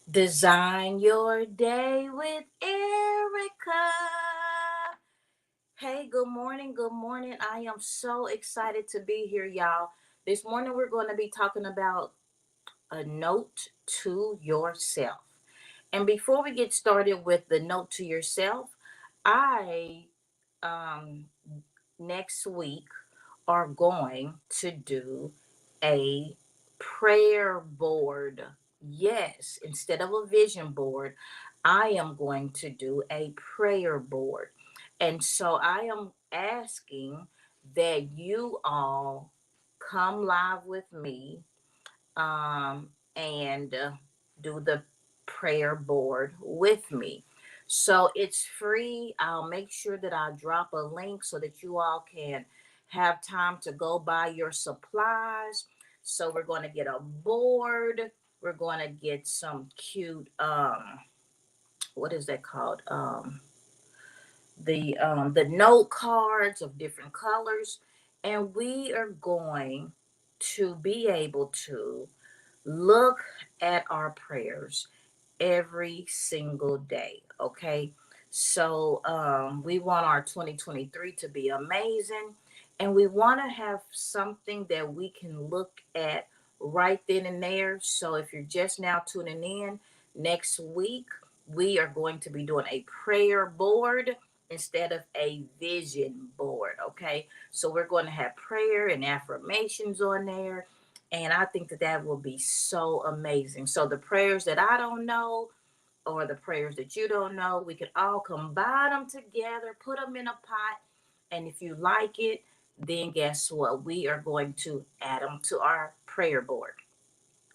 Design your day with Erica. Hey, good morning. Good morning. I am so excited to be here, y'all. This morning, we're going to be talking about a note to yourself. And before we get started with the note to yourself, I, um, next week, are going to do a prayer board. Yes, instead of a vision board, I am going to do a prayer board. And so I am asking that you all come live with me and do the prayer board with me. So it's free. I'll make sure that I drop a link so that you all can have time to go buy your supplies. So we're going to get a board. We're going to get some cute what is that called? The note cards of different colors, and we are going to be able to look at our prayers every single day. Okay. So we want our 2023 to be amazing, and we want to have something that we can look at right then and there. So if you're just now tuning in, next week we are going to be doing a prayer board instead of a vision board. Okay. So we're going to have prayer and affirmations on there, and I think that that will be so amazing. So the prayers that I don't know, or the prayers that you don't know, we can all combine them together, put them in a pot. And if you like it, then guess what? We are going to add them to our prayer board.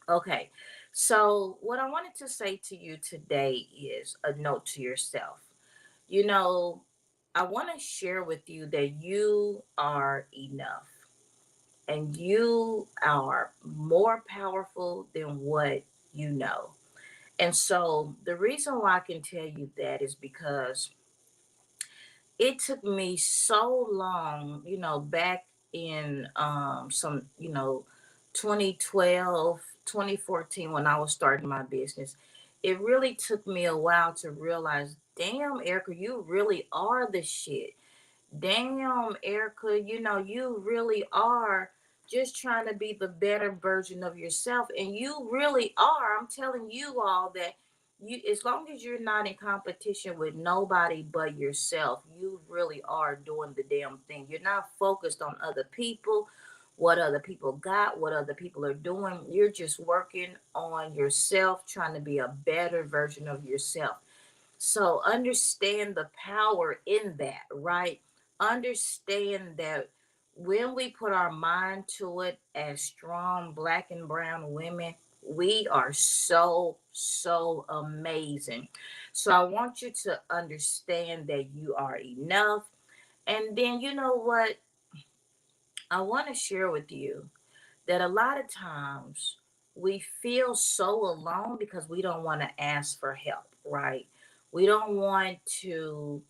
Okay. So, what I wanted to say to you today is a note to yourself. You know, I want to share with you that you are enough, and you are more powerful than what you know. And so the reason why I can tell you that is because it took me so long, back in some, 2012, 2014, when I was starting my business. It really took me a while to realize, damn, Erica, you really are the shit. Damn, Erica, you really are just trying to be the better version of yourself. And you really are. I'm telling you all that as long as you're not in competition with nobody but yourself, you really are doing the damn thing. You're not focused on other people, what other people got, what other people are doing. You're just working on yourself, trying to be a better version of yourself. So understand the power in that, right? Understand that when we put our mind to it as strong black and brown women, we are so, so amazing. So I want you to understand that you are enough. And then, you know what? I want to share with you that a lot of times we feel so alone because we don't want to ask for help, right? We don't want to.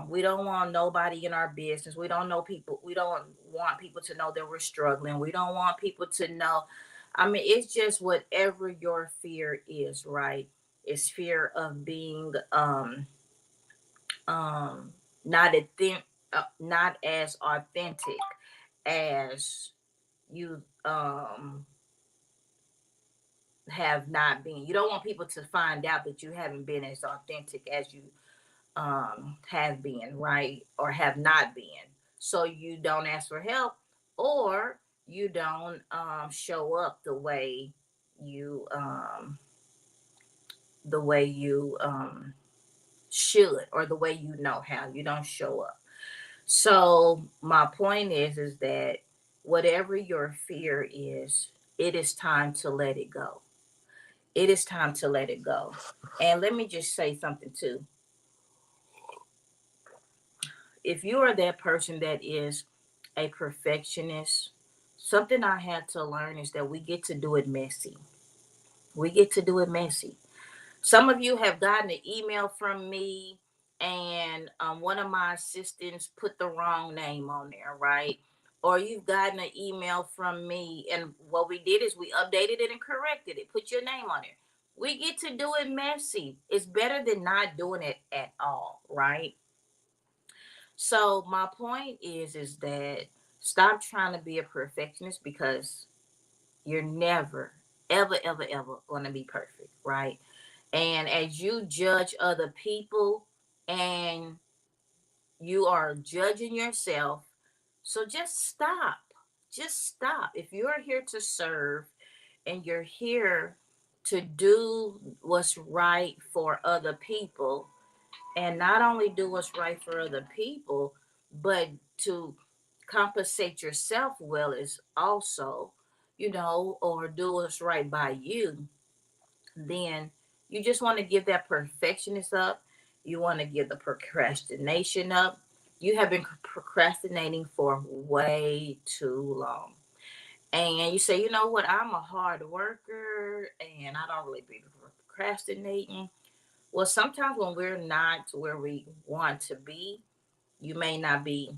We don't want nobody in our business. We don't know people. We don't want people to know that we're struggling. We don't want people to know. I mean, it's just whatever your fear is, right? It's fear of being um not not as authentic as you have not been. You don't want people to find out that you haven't been as authentic as you have been, right? Or have not been. So you don't ask for help, or you don't show up you um, the way you should, or the way you know how. You don't show up. So my point is that whatever your fear is, it is time to let it go. It is time to let it go. And let me just say something too. If you are that person that is a perfectionist, something I had to learn is that we get to do it messy. We get to do it messy. Some of you have gotten an email from me, and one of my assistants put the wrong name on there, right? Or you've gotten an email from me, and what we did is we updated it and corrected it, put your name on it. We get to do it messy. It's better than not doing it at all, right? So my point is that stop trying to be a perfectionist, because you're never, ever, ever, ever going to be perfect, right? And as you judge other people, and you are judging yourself, so just stop. Just stop. If you're here to serve and you're here to do what's right for other people, and not only do what's right for other people, but to compensate yourself well is also, or do what's right by you, then you just want to give that perfectionist up. You want to give the procrastination up. You have been procrastinating for way too long. And you say, you know what, I'm a hard worker and I don't really be procrastinating. Well, sometimes when we're not where we want to be, you may not be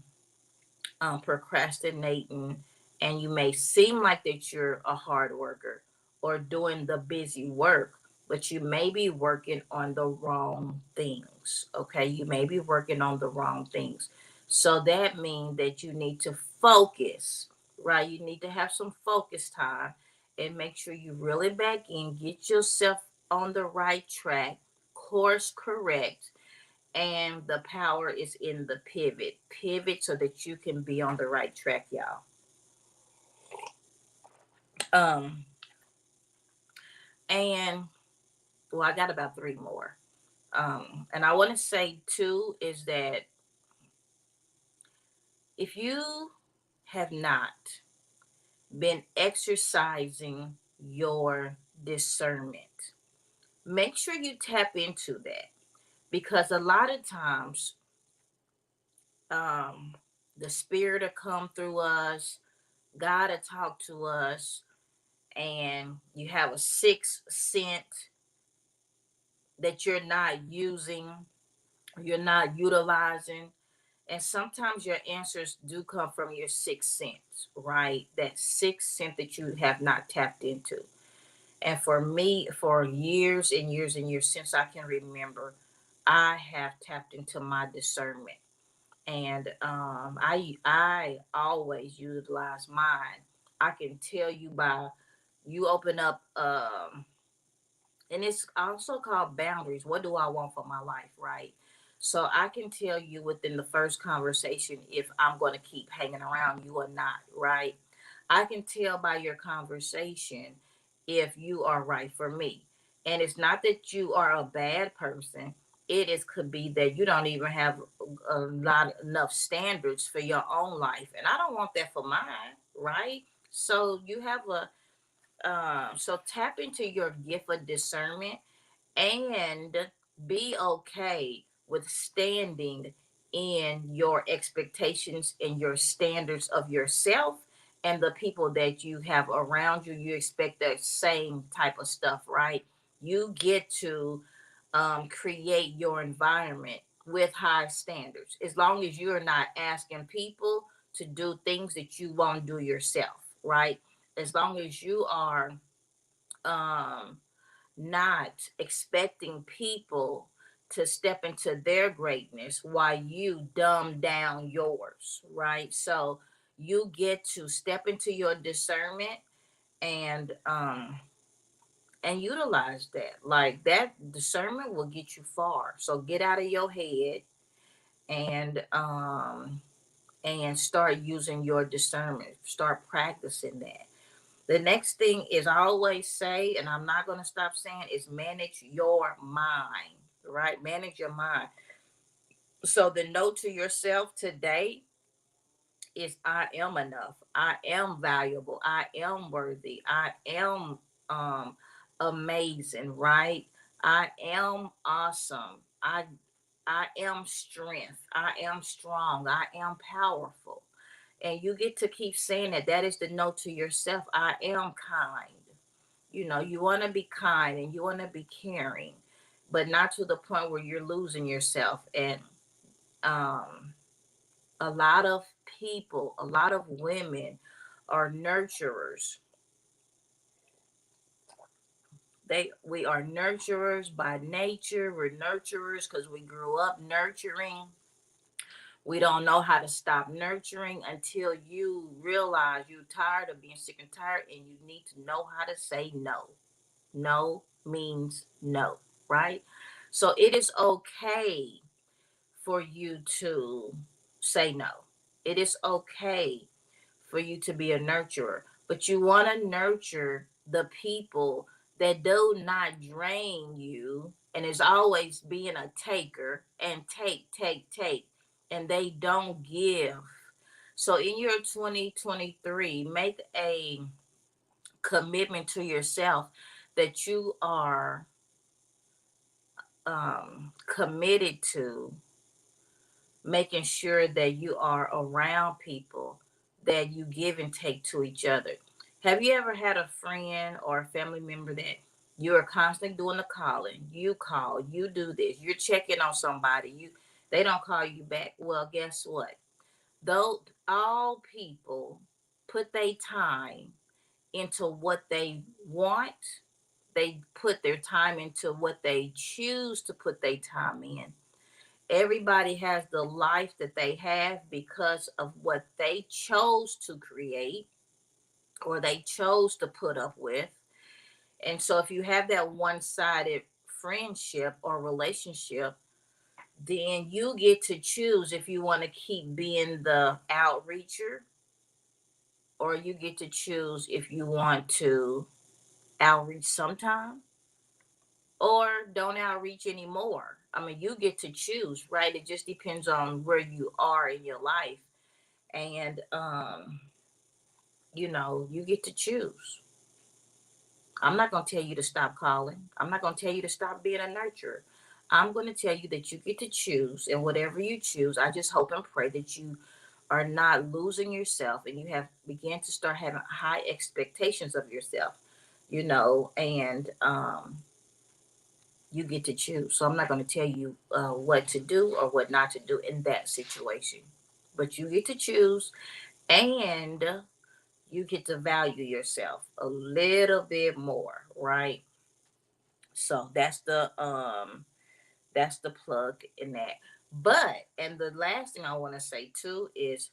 procrastinating, and you may seem like that you're a hard worker or doing the busy work, but you may be working on the wrong things. Okay, you may be working on the wrong things. So that means that you need to focus, right? You need to have some focus time and make sure you reel it back in, get yourself on the right track, course correct, and the power is in the pivot so that you can be on the right track, y'all. Um and well, I got about three more. And I want to say too is that if you have not been exercising your discernment, make sure you tap into that, because a lot of times um the spirit will come through us, God will talk to us, and you have a sixth sense that you're not using, you're not utilizing. And sometimes your answers do come from your sixth sense, right? That sixth sense that you have not tapped into. And for me, for years and years and years since I can remember, I have tapped into my discernment. And I always utilize mine. I can tell you by you open up and it's also called boundaries. What do I want for my life, right? So I can tell you within the first conversation if I'm going to keep hanging around you or not, right? I can tell by your conversation if you are right for me. And it's not that you are a bad person. It is could be that you don't even have a lot enough standards for your own life. And I don't want that for mine, right? So you have a so tap into your gift of discernment, and be okay with standing in your expectations and your standards of yourself and the people that you have around you. You expect the same type of stuff, right? You get to create your environment with high standards, as long as you're not asking people to do things that you won't do yourself, right? As long as you are um, not expecting people to step into their greatness while you dumb down yours, right? So you get to step into your discernment and utilize that. Like that discernment will get you far. So get out of your head and start using your discernment. Start practicing that. The next thing is I always say, and I'm not going to stop saying, is manage your mind, right? Manage your mind. So the note to yourself today is I am enough. I am valuable. I am worthy. I am um amazing, right? I am awesome. I am strength. I am strong. I am powerful. And you get to keep saying that. That is the note to yourself. I am kind. You want to be kind and you want to be caring, but not to the point where you're losing yourself. And um a lot of people, a lot of women are nurturers, We are nurturers by nature. We're nurturers because we grew up nurturing. We don't know how to stop nurturing until you realize you're tired of being sick and tired, and you need to know how to say no. No means no, right? So it is okay for you to say no. It is okay for you to be a nurturer, but you want to nurture the people that do not drain you and is always being a taker and take, and they don't give. So in your 2023, make a commitment to yourself that you are committed to making sure that you are around people that you give and take to each other. Have you ever had a friend or a family member that you are constantly doing the calling? You call, you do this, you're checking on somebody, they don't call you back. Well, guess what? Though all people put their time into what they want, they put their time into what they choose to put their time in. Everybody has the life that they have because of what they chose to create or they chose to put up with. And so if you have that one-sided friendship or relationship, then you get to choose if you want to keep being the outreacher, or you get to choose if you want to outreach sometime or don't outreach anymore. I mean, you get to choose, right? It just depends on where you are in your life. And you get to choose. I'm not going to tell you to stop calling. I'm not going to tell you to stop being a nurturer. I'm going to tell you that you get to choose, and whatever you choose, I just hope and pray that you are not losing yourself and you have began to start having high expectations of yourself, and you get to choose. So I'm not going to tell you what to do or what not to do in that situation, but you get to choose, and you get to value yourself a little bit more, right? So that's the plug in that. But and the last thing I want to say too is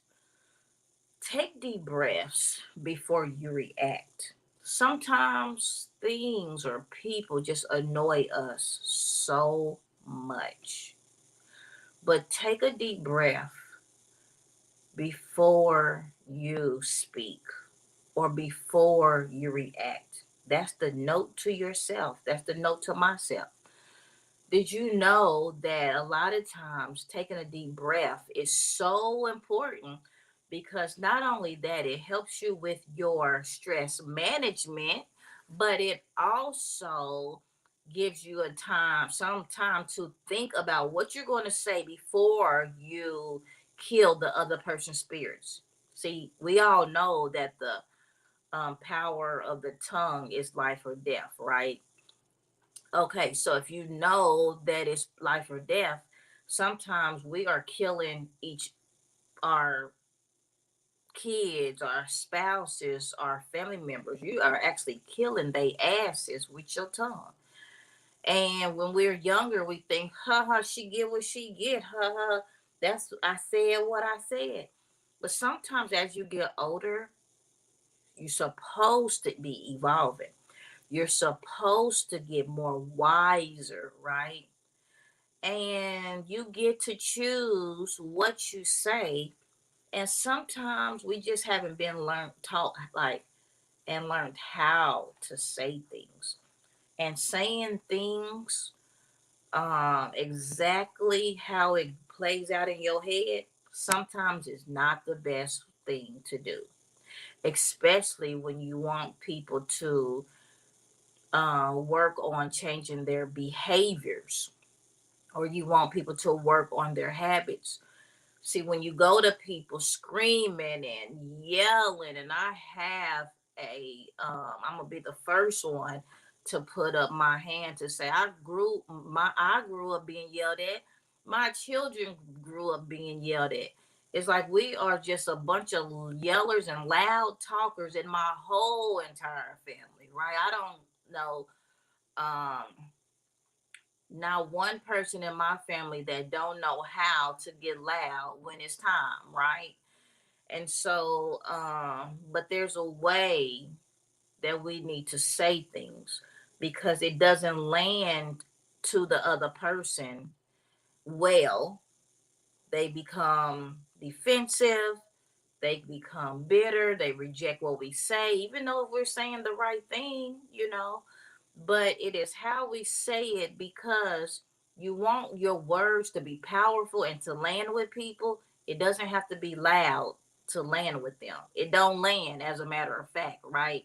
take deep breaths before you react. Sometimes things or people just annoy us so much. But take a deep breath before you speak or before you react. That's the note to yourself. That's the note to myself. Did you know that a lot of times taking a deep breath is so important, because not only that, it helps you with your stress management, but it also gives you some time to think about what you're going to say before you kill the other person's spirits. See, we all know that the power of the tongue is life or death, right? Okay, so if you know that it's life or death, sometimes we are killing our kids, our spouses, our family members. You are actually killing their asses with your tongue. And when we're younger, we think, ha ha, she get what she get, ha ha. That's I said what I said. But sometimes as you get older, you're supposed to be evolving. You're supposed to get more wiser, right? And you get to choose what you say. And sometimes we just haven't been learned, taught, like, and learned how to say things. And saying things exactly how it plays out in your head sometimes is not the best thing to do, especially when you want people to work on changing their behaviors, or you want people to work on their habits. See, when you go to people screaming and yelling, and I'm gonna be the first one to put up my hand to say I grew up being yelled at. My children grew up being yelled at. It's like we are just a bunch of yellers and loud talkers in my whole entire family, right? I don't know um not one person in my family that don't know how to get loud when it's time, right? And so but there's a way that we need to say things, because it doesn't land to the other person well. They become defensive, they become bitter, they reject what we say, even though we're saying the right thing, but it is how we say it, because you want your words to be powerful and to land with people. It doesn't have to be loud to land with them. It don't land, as a matter of fact, right?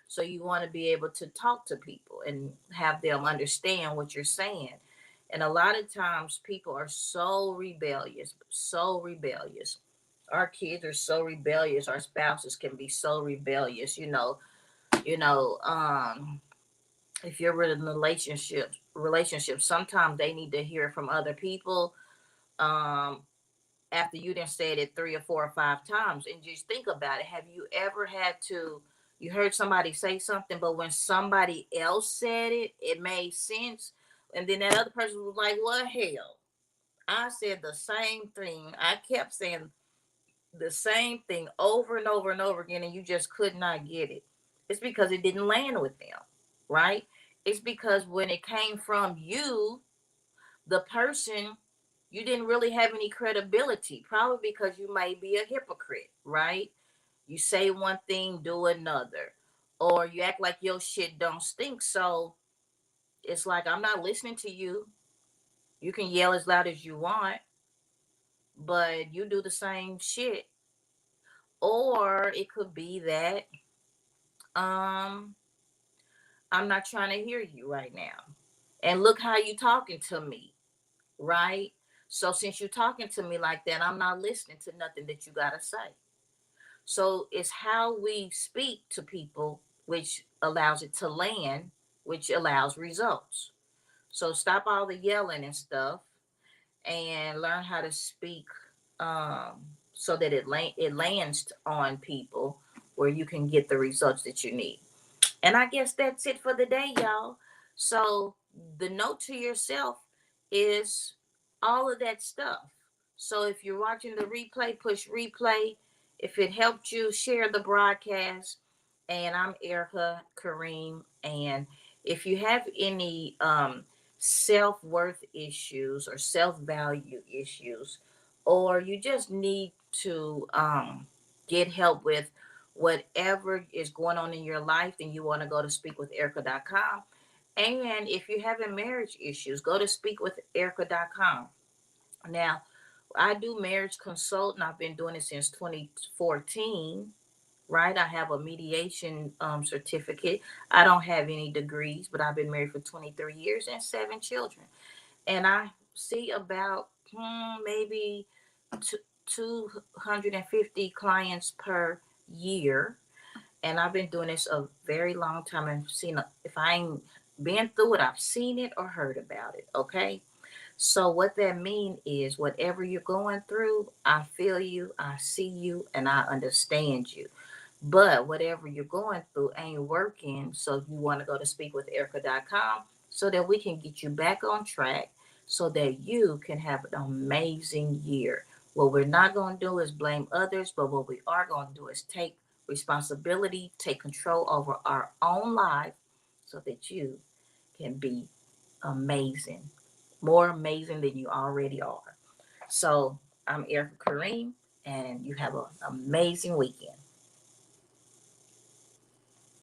So you want to be able to talk to people and have them understand what you're saying. And a lot of times people are so rebellious, so rebellious. Our kids are so rebellious. Our spouses can be so rebellious, you know, if you're in a relationship, sometimes they need to hear from other people, um after you done said it 3 or 4 or 5 times. And just think about it. Have you ever had to, you heard somebody say something, but when somebody else said it, it made sense, and then that other person was like, well, hell, I said the same thing. I kept saying the same thing over and over and over again, and you just could not get it. It's because it didn't land with them, right? It's because when it came from you, the person, you didn't really have any credibility, probably because you might be a hypocrite, right? You say one thing, do another, or you act like your shit don't stink. So it's like, I'm not listening to you. You can yell as loud as you want, but you do the same shit. Or it could be that um I'm not trying to hear you right now. And look how you talking to me, right? So since you're talking to me like that, I'm not listening to nothing that you gotta say. So it's how we speak to people which allows it to land, which allows results. So stop all the yelling and stuff, and learn how to speak, so that it lands on people where you can get the results that you need. And I guess that's it for the day, y'all. So the note to yourself is all of that stuff. So if you're watching the replay, push replay. If it helped you, share the broadcast. And I'm Erica Kareem. And if you have any self worth issues or self value issues, or you just need to get help with whatever is going on in your life, then you want to go to speakwitherica.com. And if you're having marriage issues, go to speakwitherica.com. Now, I do marriage consulting. I've been doing it since 2014, right? I have a mediation certificate. I don't have any degrees, but I've been married for 23 years and 7 children. And I see about maybe 250 clients per year. And I've been doing this a very long time and seen, if I ain't been through it, I've seen it or heard about it. Okay. So what that mean is, whatever you're going through, I feel you, I see you, and I understand you. But whatever you're going through ain't working. So you want to go to speakwitherica.com so that we can get you back on track, so that you can have an amazing year. What we're not going to do is blame others, but what we are going to do is take responsibility, take control over our own life, so that you can be amazing, more amazing than you already are. So I'm Erica Kareem, and you have an amazing weekend.